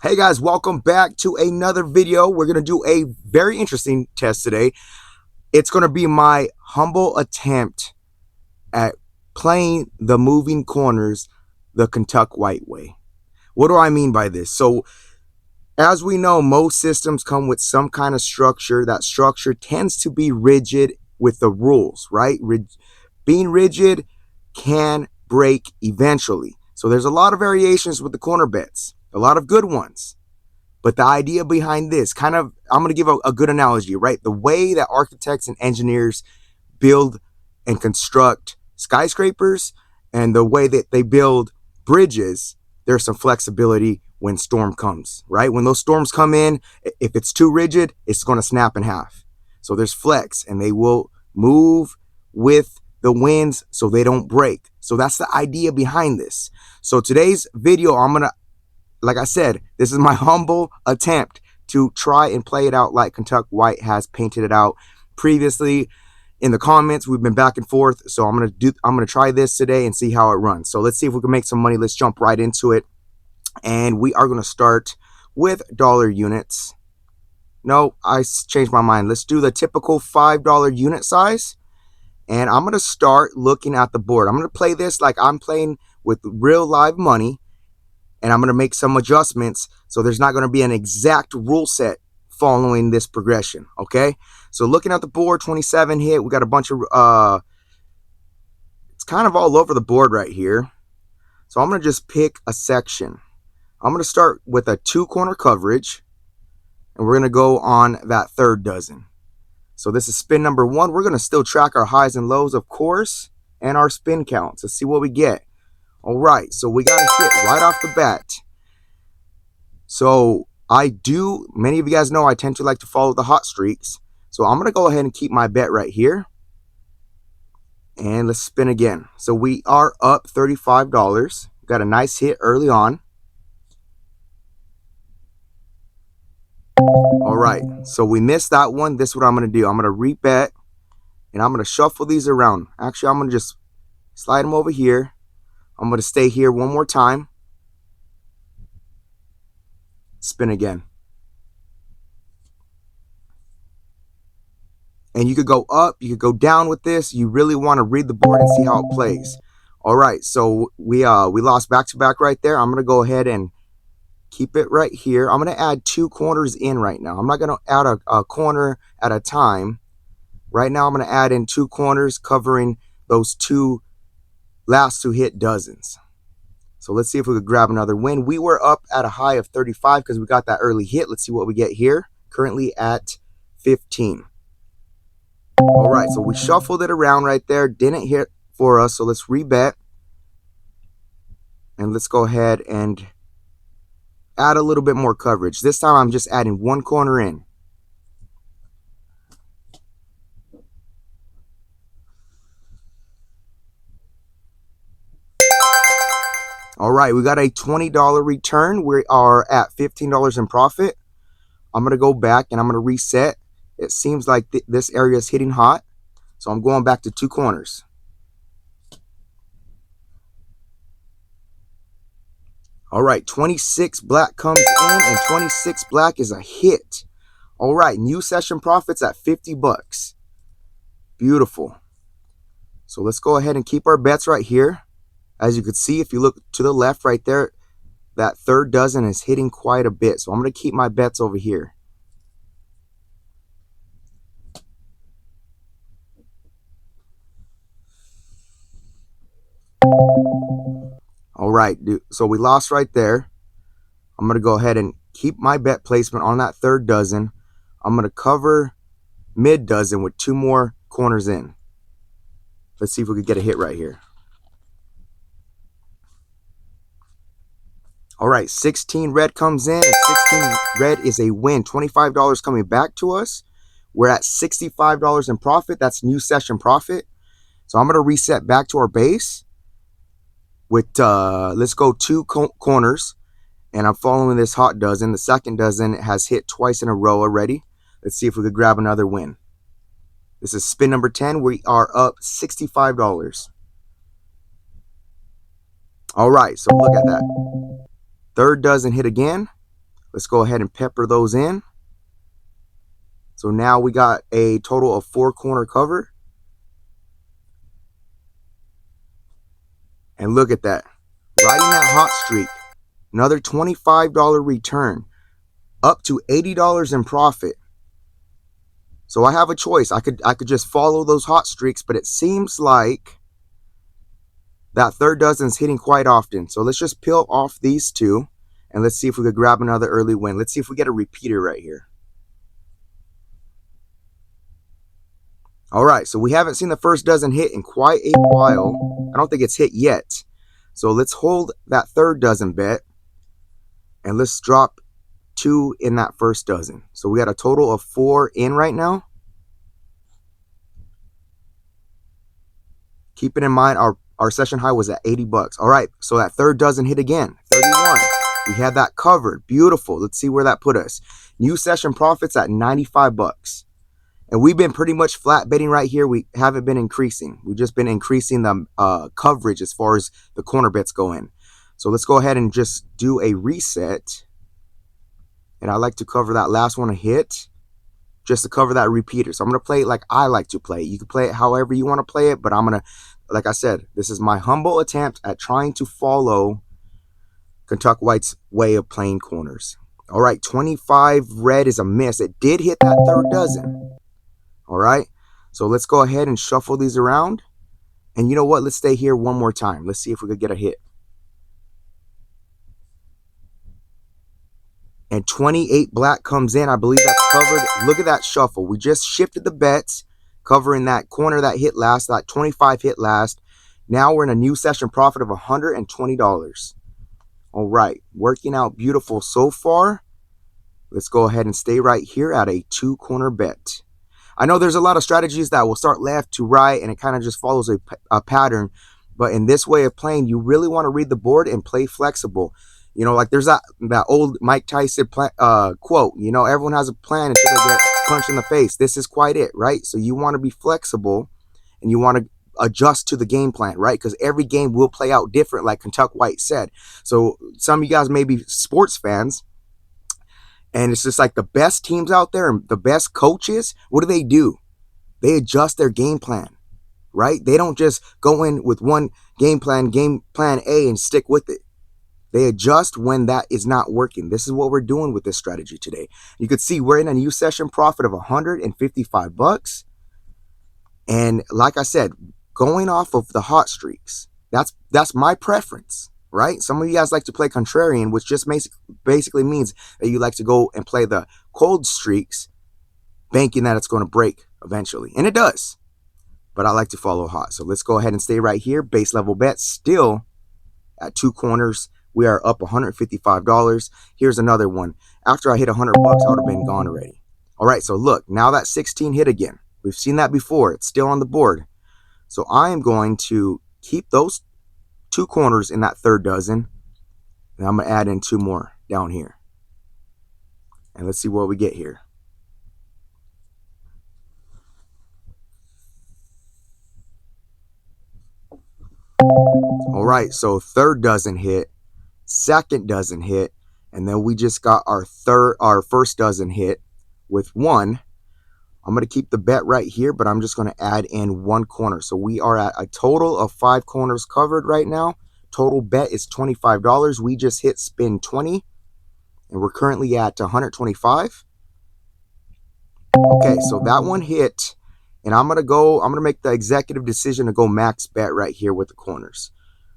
Hey guys, welcome back to another video. We're going to do a very interesting test today. It's going to be my humble attempt at playing the moving corners the Kentucky White way. What do I mean by this? So, as we know, most systems come with some kind of structure. That structure tends to be rigid with the rules, right? Being rigid can break eventually. So, there's a lot of variations with the corner bets, a lot of good ones. But the idea behind this, I'm going to give a good analogy, right? The way that architects and engineers build and construct skyscrapers and the way that they build bridges, there's some flexibility when storm comes, right? When those storms come in, if it's too rigid, it's going to snap in half. So there's flex and they will move with the winds so they don't break. So that's the idea behind this. So today's video, like I said, this is my humble attempt to try and play it out like Kentucky White has painted it out previously. In the comments, we've been back and forth, so I'm gonna try this today and see how it runs. So let's see if we can make some money. Let's jump right into it, and we are gonna start with dollar units. No, I changed my mind. Let's do the typical $5 unit size, and I'm gonna start looking at the board. I'm gonna play this like I'm playing with real live money, and I'm going to make some adjustments so there's not going to be an exact rule set following this progression, okay? So looking at the board, 27 hit. We got a bunch of, it's kind of all over the board right here. So I'm going to just pick a section. I'm going to start with a 2-corner coverage, and we're going to go on that third dozen. So this is spin number 1. We're going to still track our highs and lows, of course, and our spin counts. Let's see what we get. All right, so we got a hit right off the bat. So many of you guys know I tend to like to follow the hot streaks. So I'm going to go ahead and keep my bet right here. And let's spin again. So we are up $35. Got a nice hit early on. All right, so we missed that one. This is what I'm going to do. I'm going to rebet, and I'm going to shuffle these around. Actually, I'm going to just slide them over here. I'm going to stay here one more time. Spin again. And you could go up, you could go down with this. You really want to read the board and see how it plays. All right, so we lost back-to-back right there. I'm going to go ahead and keep it right here. I'm going to add 2 corners in right now. I'm not going to add a corner at a time. Right now, I'm going to add in 2 corners covering those last 2 hit dozens. So let's see if we could grab another win. We were up at a high of 35 because we got that early hit. Let's see what we get here. Currently at 15. All right, so we shuffled it around right there. Didn't hit for us, so let's rebet. And let's go ahead and add a little bit more coverage. This time I'm just adding 1 corner in. All right, we got a $20 return. We are at $15 in profit. I'm going to go back and I'm going to reset. It seems like this area is hitting hot. So I'm going back to 2 corners. All right, 26 black comes in, and 26 black is a hit. All right, new session profits at 50 bucks. Beautiful. So let's go ahead and keep our bets right here. As you can see, if you look to the left right there, that third dozen is hitting quite a bit. So I'm going to keep my bets over here. All right, so we lost right there. I'm going to go ahead and keep my bet placement on that third dozen. I'm going to cover mid dozen with 2 more corners in. Let's see if we can get a hit right here. All right, 16 red comes in, and 16 red is a win. $25 coming back to us. We're at $65 in profit. That's new session profit. So I'm going to reset back to our base with, let's go 2 corners. And I'm following this hot dozen. The second dozen has hit twice in a row already. Let's see if we could grab another win. This is spin number 10. We are up $65. All right, so look at that. Third dozen hit again. Let's go ahead and pepper those in. So now we got a total of 4 corner cover. And look at that. Riding that hot streak. Another $25 return. Up to $80 in profit. So I have a choice. I could just follow those hot streaks, but it seems like that third dozen's hitting quite often. So let's just peel off these two and let's see if we could grab another early win. Let's see if we get a repeater right here. All right, so we haven't seen the first dozen hit in quite a while. I don't think it's hit yet. So let's hold that third dozen bet and let's drop 2 in that first dozen. So we got a total of 4 in right now. Keeping in mind our session high was at 80 bucks. All right, so that third dozen hit again, 31. We had that covered. Beautiful. Let's see where that put us. New session profits at 95 bucks. And we've been pretty much flat betting right here. We haven't been increasing. We've just been increasing the coverage as far as the corner bets go in. So let's go ahead and just do a reset. And I like to cover that last one a hit just to cover that repeater. So I'm going to play it like I like to play it. You can play it however you want to play it, but I'm going to, like I said, this is my humble attempt at trying to follow Kentucky White's way of playing corners. All right, 25 red is a miss. It did hit that third dozen. All right, so let's go ahead and shuffle these around. And you know what? Let's stay here one more time. Let's see if we could get a hit. And 28 black comes in. I believe that's covered. Look at that shuffle. We just shifted the bets, covering that corner that hit last, that 25 hit last. Now we're in a new session profit of $120. All right, working out beautiful so far. Let's go ahead and stay right here at a 2 corner bet. I know there's a lot of strategies that will start left to right, and it kind of just follows a pattern. But in this way of playing, you really want to read the board and play flexible. You know, like there's that old Mike Tyson quote, you know, everyone has a plan until they get punched in the face. This is quite it, right? So you want to be flexible and you want to adjust to the game plan, right? Because every game will play out different, like Kentucky White said. So some of you guys may be sports fans, and it's just like the best teams out there and the best coaches, what do? They adjust their game plan, right? They don't just go in with one game plan A, and stick with it. They adjust when that is not working. This is what we're doing with this strategy today. You could see we're in a new session profit of 155 bucks. And like I said, going off of the hot streaks, that's my preference, right? Some of you guys like to play contrarian, which just basically means that you like to go and play the cold streaks, banking that it's going to break eventually. And it does. But I like to follow hot. So let's go ahead and stay right here. Base level bet still at 2 corners. We are up $155. Here's another one. After I hit 100 bucks, I would have been gone already. All right, so look, now that 16 hit again. We've seen that before. It's still on the board. So I am going to keep those 2 corners in that third dozen. And I'm going to add in 2 more down here. And let's see what we get here. All right, so third dozen hit. Second dozen hit, and then we just got our first dozen hit with 1. I'm going to keep the bet right here, but I'm just going to add in 1 corner. So we are at a total of 5 corners covered right now. Total bet is $25. We just hit spin 20, and we're currently at 125. Okay, so that one hit, and I'm going to make the executive decision to go max bet right here with the corners.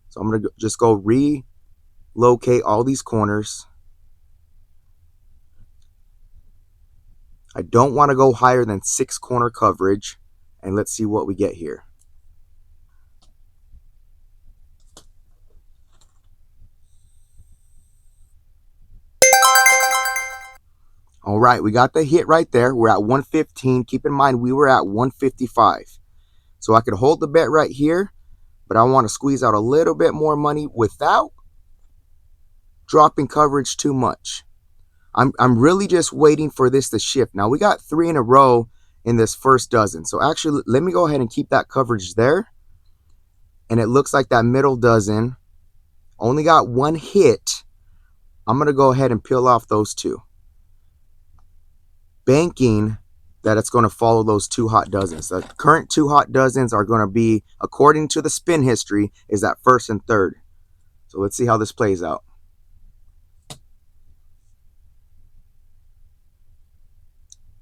So I'm going to just go relocate all these corners. I don't want to go higher than 6 corner coverage. And let's see what we get here. All right, we got the hit right there. We're at 115. Keep in mind, we were at 155. So I could hold the bet right here, but I want to squeeze out a little bit more money without dropping coverage too much. I'm really just waiting for this to shift. Now, we got 3 in a row in this first dozen. So actually, let me go ahead and keep that coverage there. And it looks like that middle dozen only got 1 hit, I'm going to go ahead and peel off those two, banking that it's going to follow those 2 hot dozens. The current 2 hot dozens are going to be, according to the spin history, is that first and third. So let's see how this plays out.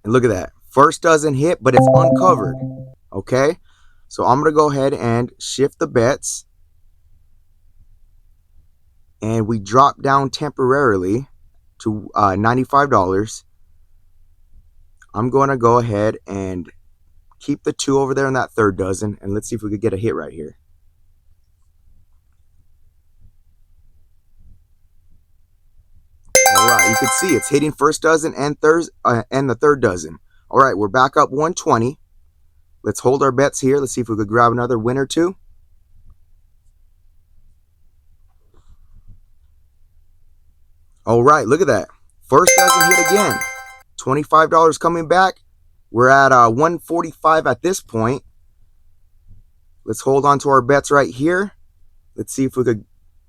And look at that. First dozen hit, but it's uncovered. Okay? So I'm going to go ahead and shift the bets. And we drop down temporarily to $95. I'm going to go ahead and keep the 2 over there in that third dozen. And let's see if we could get a hit right here. All right, you can see it's hitting first dozen and the third dozen. All right, we're back up 120. Let's hold our bets here. Let's see if we could grab another win or two. All right, look at that. First dozen hit again. $25 coming back. We're at 145 at this point. Let's hold on to our bets right here. Let's see if we could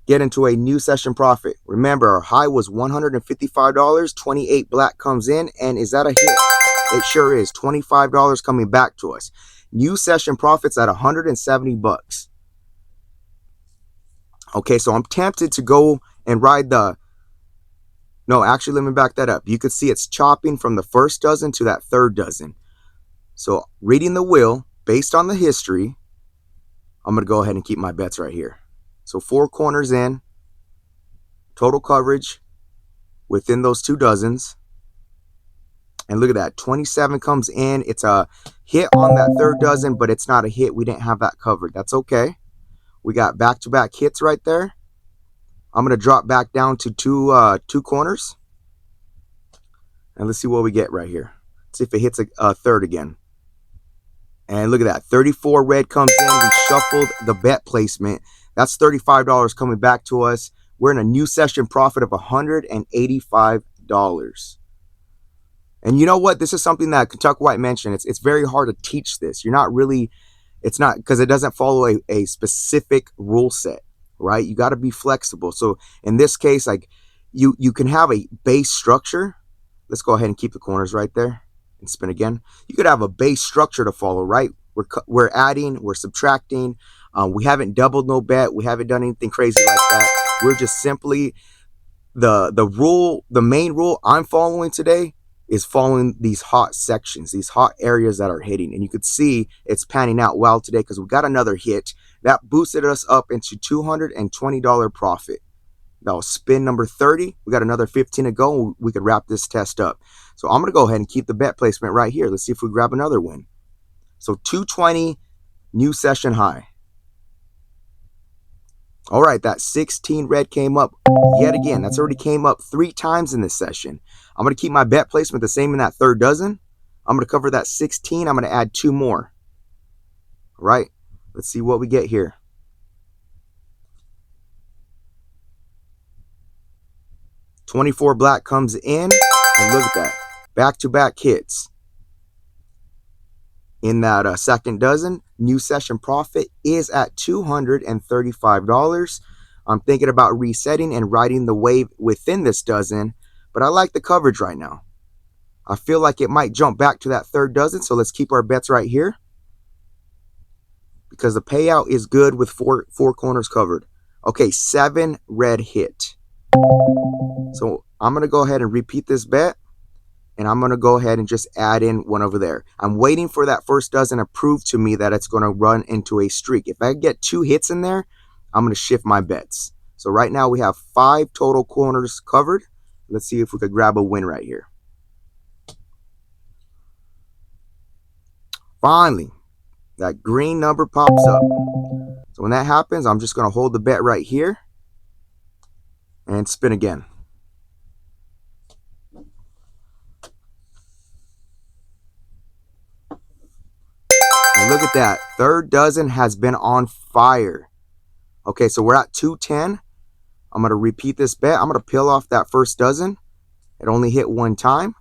get into a new session profit. Remember, our high was $155. 28 black comes in, and is that a hit? It sure is. $25 coming back to us. New session profits at 170 bucks. Okay, so I'm tempted to go and ride the... No, actually, let me back that up. You could see it's chopping from the first dozen to that third dozen. So reading the wheel, based on the history, I'm going to go ahead and keep my bets right here. So 4 corners in, total coverage within those 2 dozens. And look at that, 27 comes in. It's a hit on that third dozen, but it's not a hit. We didn't have that covered. That's okay. We got back-to-back hits right there. I'm going to drop back down to two corners. And let's see what we get right here. Let's see if it hits a third again. And look at that, 34 red comes in. We shuffled the bet placement. That's $35 coming back to us. We're in a new session profit of $185. And you know what? This is something that Kentucky White mentioned. It's very hard to teach this. You're not really, it's not, because it doesn't follow a specific rule set, right? You got to be flexible. So in this case, like you can have a base structure. Let's go ahead and keep the corners right there and spin again. You could have a base structure to follow, right? We're adding, we're subtracting. We haven't doubled no bet. We haven't done anything crazy like that. We're just simply, the main rule I'm following today is following these hot sections, these hot areas that are hitting. And you could see it's panning out well today because we got another hit. That boosted us up into $220 profit. That was spin number 30. We got another 15 to go. We could wrap this test up. So I'm going to go ahead and keep the bet placement right here. Let's see if we grab another win. So 220, new session high. All right, that 16 red came up yet again. That's already came up 3 times in this session. I'm going to keep my bet placement the same in that third dozen. I'm going to cover that 16. I'm going to add 2 more. All right, let's see what we get here. $24 black comes in, and look at that. Back-to-back hits. In that second dozen, new session profit is at $235. I'm thinking about resetting and riding the wave within this dozen, but I like the coverage right now. I feel like it might jump back to that third dozen, so let's keep our bets right here because the payout is good with four corners covered. Okay, 7 red hit. So I'm going to go ahead and repeat this bet. And I'm going to go ahead and just add in 1 over there. I'm waiting for that first dozen to prove to me that it's going to run into a streak. If I get 2 hits in there, I'm going to shift my bets. So right now we have 5 total corners covered. Let's see if we could grab a win right here. Finally, that green number pops up. So when that happens, I'm just going to hold the bet right here and spin again. And look at that. Third dozen has been on fire. Okay, so we're at 210. I'm going to repeat this bet. I'm going to peel off that first dozen. It only hit 1 time.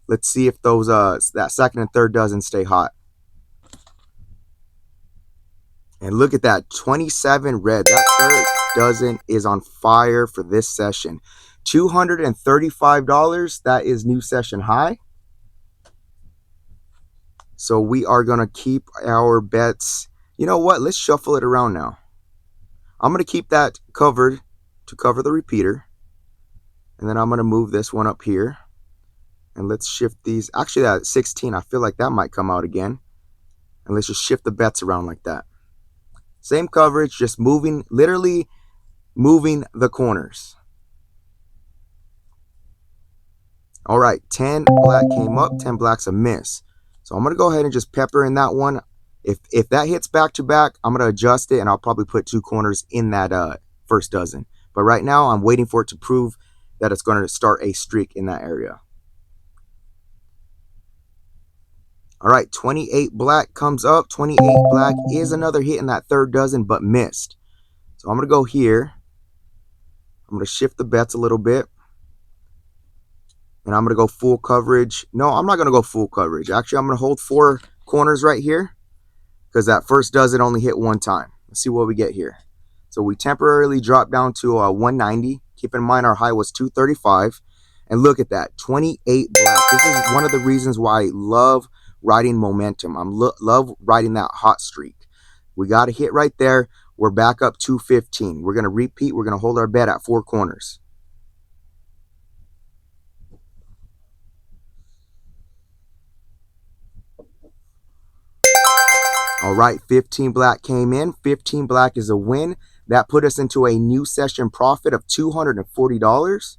Let's see if those that second and third dozen stay hot. And look at that. 27 red. That third dozen is on fire for this session. $235. That is new session high. So we are going to keep our bets. You know what? Let's shuffle it around now. I'm going to keep that covered to cover the repeater. And then I'm going to move this one up here. And let's shift these. Actually, that 16, I feel like that might come out again. And let's just shift the bets around like that. Same coverage, just moving, literally moving the corners. All right, 10 black came up, 10 black's a miss. So I'm going to go ahead and just pepper in that one. If that hits back to back, I'm going to adjust it, and I'll probably put 2 corners in that first dozen. But right now, I'm waiting for it to prove that it's going to start a streak in that area. All right, 28 black comes up. 28 black is another hit in that third dozen, but missed. So I'm going to go here. I'm going to shift the bets a little bit. And I'm going to go full coverage. No, I'm not going to go full coverage. Actually, I'm going to hold 4 corners right here because that first dozen only hit 1 time. Let's see what we get here. So we temporarily dropped down to 190. Keep in mind our high was 235. And look at that, 28 black. This is one of the reasons why I love riding momentum. I love riding that hot streak. We got a hit right there. We're back up 215. We're going to repeat. We're going to hold our bet at 4 corners. All right, 15 black came in. 15 black is a win. That put us into a new session profit of $240.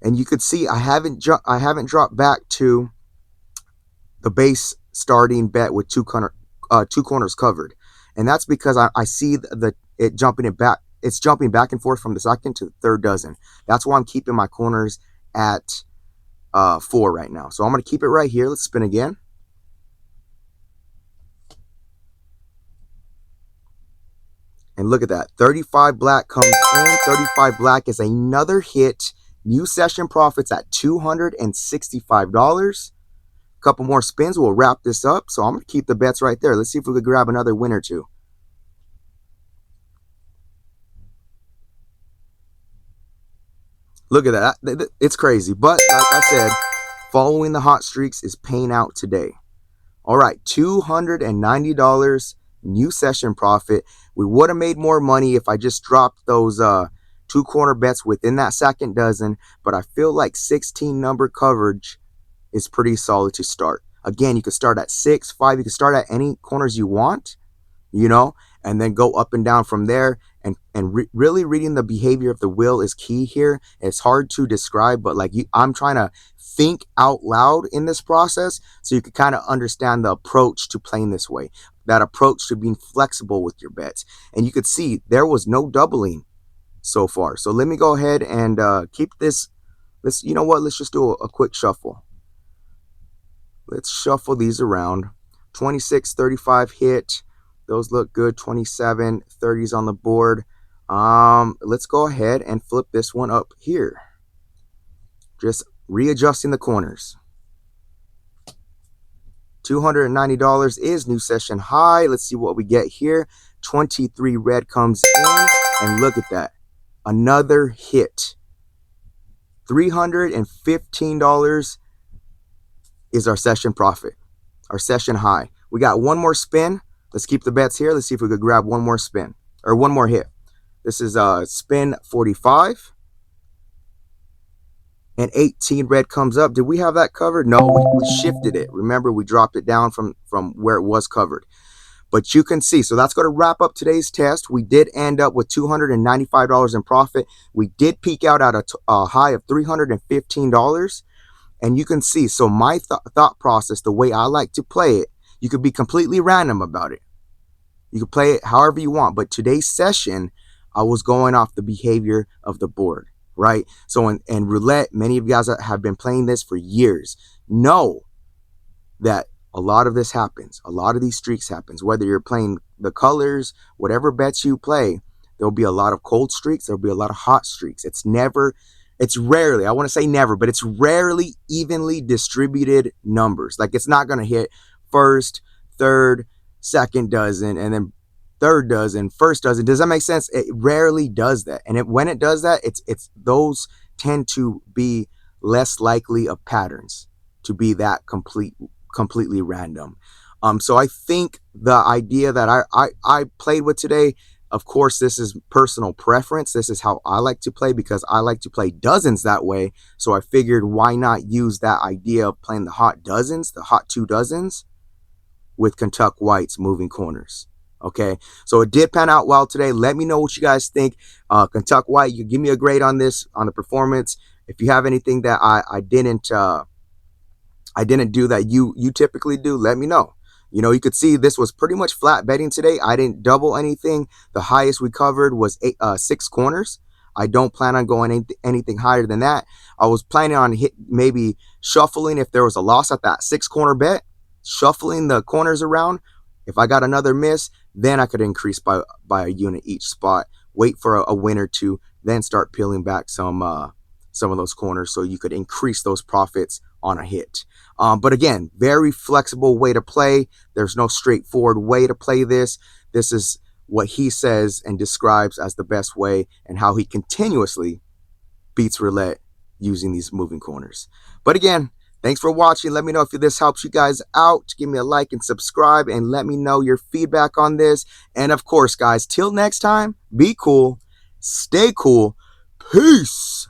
And you could see I haven't dropped back to the base starting bet with two corners covered. And that's because I see it jumping back. It's jumping back and forth from the second to the third dozen. That's why I'm keeping my corners at 4 right now. So I'm going to keep it right here. Let's spin again. And look at that. 35 black comes in. 35 black is another hit. New session profits at $265. A couple more spins. We'll wrap this up. So I'm going to keep the bets right there. Let's see if we could grab another win or two. Look at that. It's crazy. But like I said, following the hot streaks is paying out today. All right, $290 new session profit. We would have made more money if I just dropped those 2 corner bets within that second dozen, but I feel like 16 number coverage is pretty solid to start. Again, you can start at 6, 5. You can start at any corners you want, you know, and then go up and down from there. And really reading the behavior of the wheel is key here. It's hard to describe, but like I'm trying to think out loud in this process so you can kind of understand the approach to playing this way, that approach to being flexible with your bets. And you could see there was no doubling so far. So let me go ahead and keep this. You know what? Let's just do a quick shuffle. Let's shuffle these around. 26, 35 hit. Those look good. 27, 30s on the board. Let's go ahead and flip this one up here. Just readjusting the corners. $290 is new session high. Let's see what we get here. 23 red comes in. And look at that. Another hit. $315 is our session profit. Our session high. We got one more spin. Let's keep the bets here. Let's see if we could grab one more spin or one more hit. This is spin 45. And 18 red comes up. Did we have that covered? No, we shifted it. Remember, we dropped it down from where it was covered. But you can see, so that's going to wrap up today's test. We did end up with $295 in profit. We did peak out at a high of $315. And you can see, so my thought process, the way I like to play it, you could be completely random about it. You can play it however you want. But today's session, I was going off the behavior of the board, right? So in roulette, many of you guys that have been playing this for years know that a lot of this happens. A lot of these streaks happens. Whether you're playing the colors, whatever bets you play, there'll be a lot of cold streaks. There'll be a lot of hot streaks. It's rarely, I want to say never, but it's rarely evenly distributed numbers. Like it's not going to hit first, third, second dozen, and then third dozen, first dozen. Does that make sense? It rarely does that. And when it does that, it's those tend to be less likely of patterns to be that completely random. So I think the idea that I played with today, of course, this is personal preference. This is how I like to play because I like to play dozens that way. So I figured why not use that idea of playing the hot dozens, the hot 2 dozens with Kentuck White's moving corners. Okay, so it did pan out well today. Let me know what you guys think. Kentuck White, you give me a grade on this, on the performance. If you have anything that I didn't do that you typically do, let me know. You know, you could see this was pretty much flat betting today. I didn't double anything. The highest we covered was 6 corners. I don't plan on going anything higher than that. I was planning on maybe shuffling if there was a loss at that 6 corner bet, shuffling the corners around. If I got another miss, then I could increase by a unit each spot. Wait for a win or two, then start peeling back some of those corners so you could increase those profits on a hit. But again, very flexible way to play. There's no straightforward way to play this. This is what he says and describes as the best way, and how he continuously beats roulette using these moving corners. But again, thanks for watching. Let me know if this helps you guys out. Give me a like and subscribe, and let me know your feedback on this. And of course, guys, till next time, be cool, stay cool, peace.